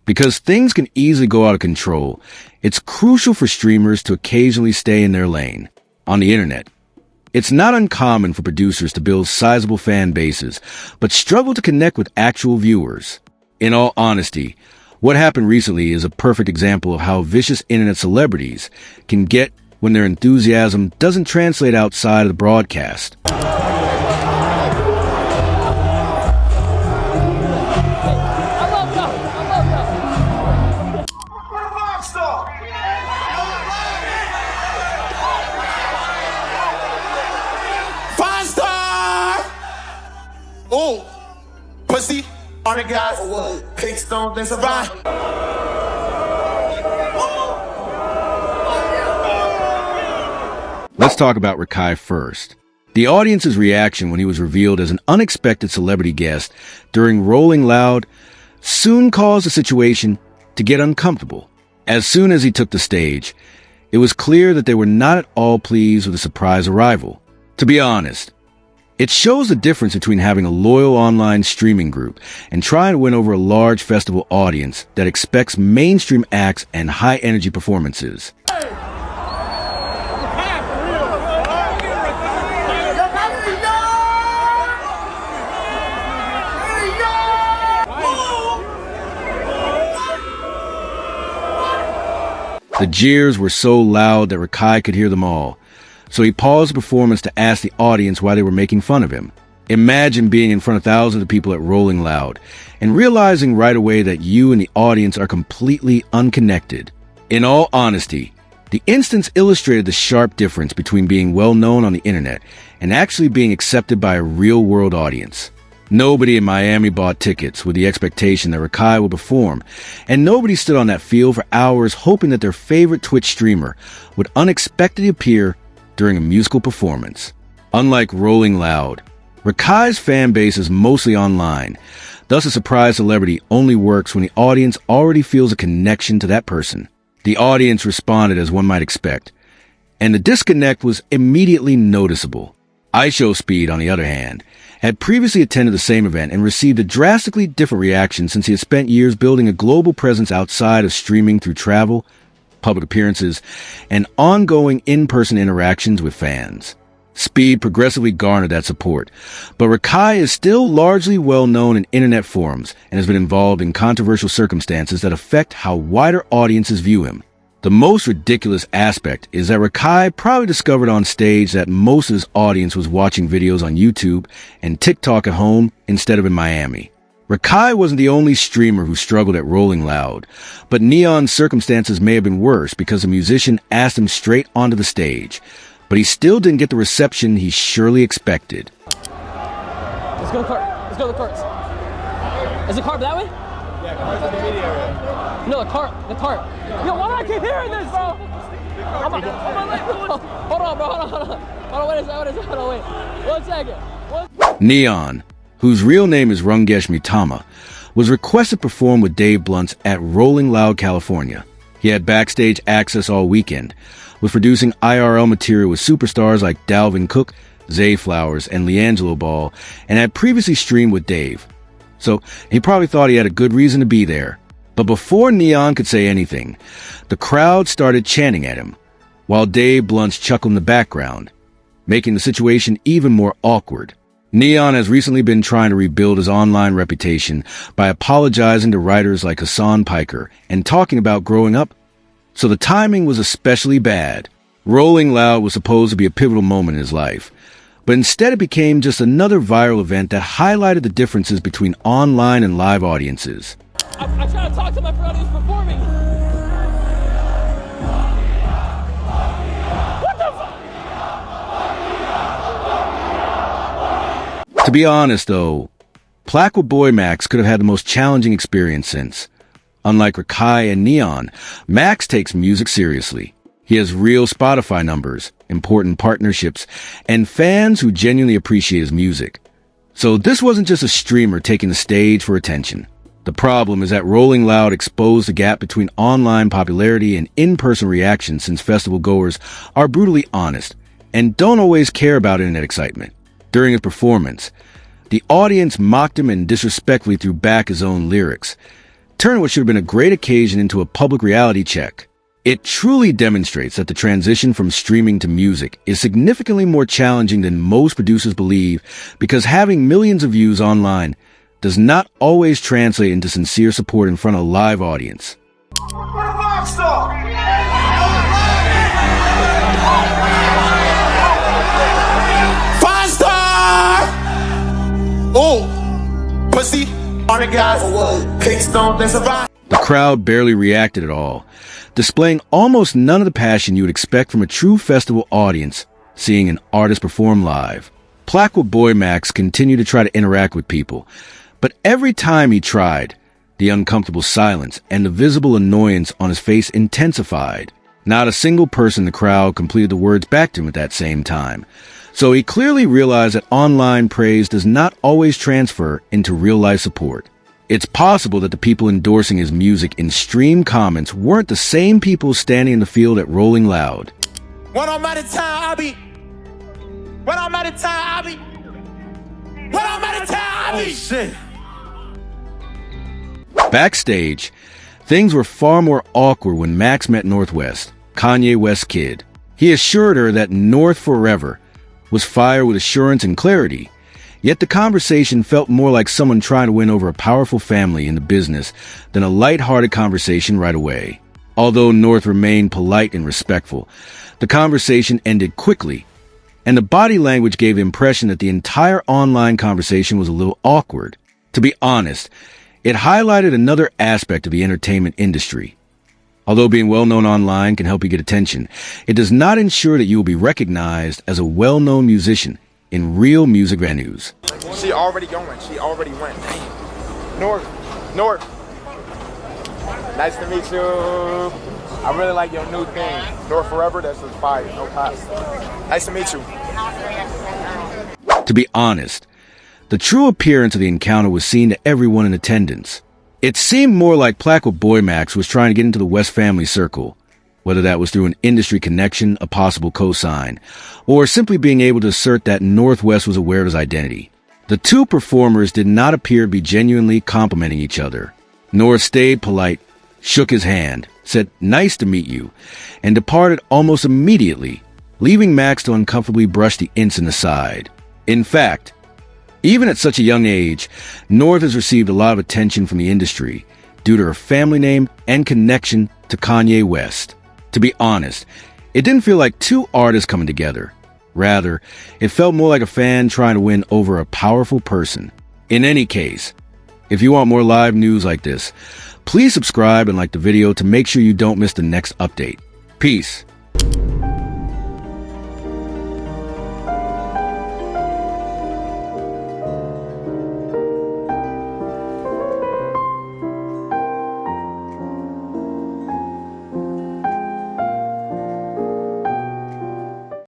Because things can easily go out of control, it's crucial for streamers to occasionally stay in their lane. On the internet, it's not uncommon for producers to build sizable fan bases, but struggle to connect with actual viewers. In all honesty, what happened recently is a perfect example of how vicious internet celebrities can get when their enthusiasm doesn't translate outside of the broadcast. Oh, pussy, on the guys, pink stone, then survive. Let's talk about Rakai first. The audience's reaction when he was revealed as an unexpected celebrity guest during Rolling Loud soon caused the situation to get uncomfortable. As soon as he took the stage, it was clear that they were not at all pleased with the surprise arrival. To be honest, it shows the difference between having a loyal online streaming group and trying to win over a large festival audience that expects mainstream acts and high-energy performances. The jeers were so loud that Rakai could hear them all, so he paused the performance to ask the audience why they were making fun of him. Imagine being in front of thousands of people at Rolling Loud and realizing right away that you and the audience are completely unconnected. In all honesty, the instance illustrated the sharp difference between being well known on the internet and actually being accepted by a real-world audience. Nobody in Miami bought tickets with the expectation that Rakai would perform, and nobody stood on that field for hours hoping that their favorite Twitch streamer would unexpectedly appear during a musical performance. Unlike Rolling Loud, Rakai's fan base is mostly online. Thus, a surprise celebrity only works when the audience already feels a connection to that person. The audience responded as one might expect, and the disconnect was immediately noticeable. IShowSpeed, on the other hand, had previously attended the same event and received a drastically different reaction since he had spent years building a global presence outside of streaming through travel, public appearances, and ongoing in-person interactions with fans. Speed progressively garnered that support, but Rakai is still largely well known in internet forums and has been involved in controversial circumstances that affect how wider audiences view him. The most ridiculous aspect is that Rakai probably discovered on stage that most of his audience was watching videos on YouTube and TikTok at home instead of in Miami. Rakai wasn't the only streamer who struggled at Rolling Loud, but Neon's circumstances may have been worse because the musician asked him straight onto the stage, but he still didn't get the reception he surely expected. Let's go to the cart. Let's go to the carts. Is the cart that way? Yeah, cart's in the media area. No, the cart. Yo, why do I keep hearing this, bro? Hold on, bro. Hold on, wait. 1 second. Neon, whose real name is Rungesh Mitama, was requested to perform with Dave Blunt's at Rolling Loud, California. He had backstage access all weekend, was producing IRL material with superstars like Dalvin Cook, Zay Flowers, and LiAngelo Ball, and had previously streamed with Dave. So he probably thought he had a good reason to be there. But before Neon could say anything, the crowd started chanting at him, while Dave Blunt's chuckled in the background, making the situation even more awkward. Neon has recently been trying to rebuild his online reputation by apologizing to writers like Hassan Piker and talking about growing up, so the timing was especially bad. Rolling Loud was supposed to be a pivotal moment in his life, but instead it became just another viral event that highlighted the differences between online and live audiences. I try to talk to my friend who's performing. What the fuck? To be honest, though, Plaqueboymax could have had the most challenging experience since, unlike Rakai and Neon, Max takes music seriously. He has real Spotify numbers, important partnerships, and fans who genuinely appreciate his music. So this wasn't just a streamer taking the stage for attention. The problem is that Rolling Loud exposed the gap between online popularity and in-person reaction, since festival goers are brutally honest and don't always care about internet excitement. During his performance, the audience mocked him and disrespectfully threw back his own lyrics. turning what should have been a great occasion into a public reality check. It truly demonstrates that the transition from streaming to music is significantly more challenging than most producers believe, because having millions of views online does not always translate into sincere support in front of a live audience. Five-star! Oh, pussy, all the guys, Kingston, they survive. The crowd barely reacted at all, displaying almost none of the passion you would expect from a true festival audience seeing an artist perform live. Plaqueboymax continued to try to interact with people, but every time he tried, the uncomfortable silence and the visible annoyance on his face intensified. Not a single person in the crowd completed the words back to him at that same time, so he clearly realized that online praise does not always transfer into real-life support. It's possible that the people endorsing his music in stream comments weren't the same people standing in the field at Rolling Loud. When I'm out of town, I'll be. When I'm out of town, I'll be. When I'm out of town, I'll be. Shit. Backstage, things were far more awkward when Max met Northwest, Kanye West's kid. He assured her that North Forever was fire with assurance and clarity. Yet the conversation felt more like someone trying to win over a powerful family in the business than a light-hearted conversation right away. Although North remained polite and respectful, the conversation ended quickly, and the body language gave the impression that the entire online conversation was a little awkward. To be honest, it highlighted another aspect of the entertainment industry. Although being well-known online can help you get attention, it does not ensure that you will be recognized as a well-known musician in real music venues. She already going. She already went. North. Nice to meet you. I really like your new thing. North Forever, that's just fire. No cost. Nice to meet you. To be honest, the true appearance of the encounter was seen to everyone in attendance. It seemed more like Plaqueboymax was trying to get into the West family circle, whether that was through an industry connection, a possible cosign, or simply being able to assert that Northwest was aware of his identity. The two performers did not appear to be genuinely complimenting each other. North stayed polite, shook his hand, said, "Nice to meet you," and departed almost immediately, leaving Max to uncomfortably brush the incident aside. In fact, even at such a young age, North has received a lot of attention from the industry due to her family name and connection to Kanye West. To be honest, it didn't feel like two artists coming together. Rather, it felt more like a fan trying to win over a powerful person. In any case, if you want more live news like this, please subscribe and like the video to make sure you don't miss the next update. Peace.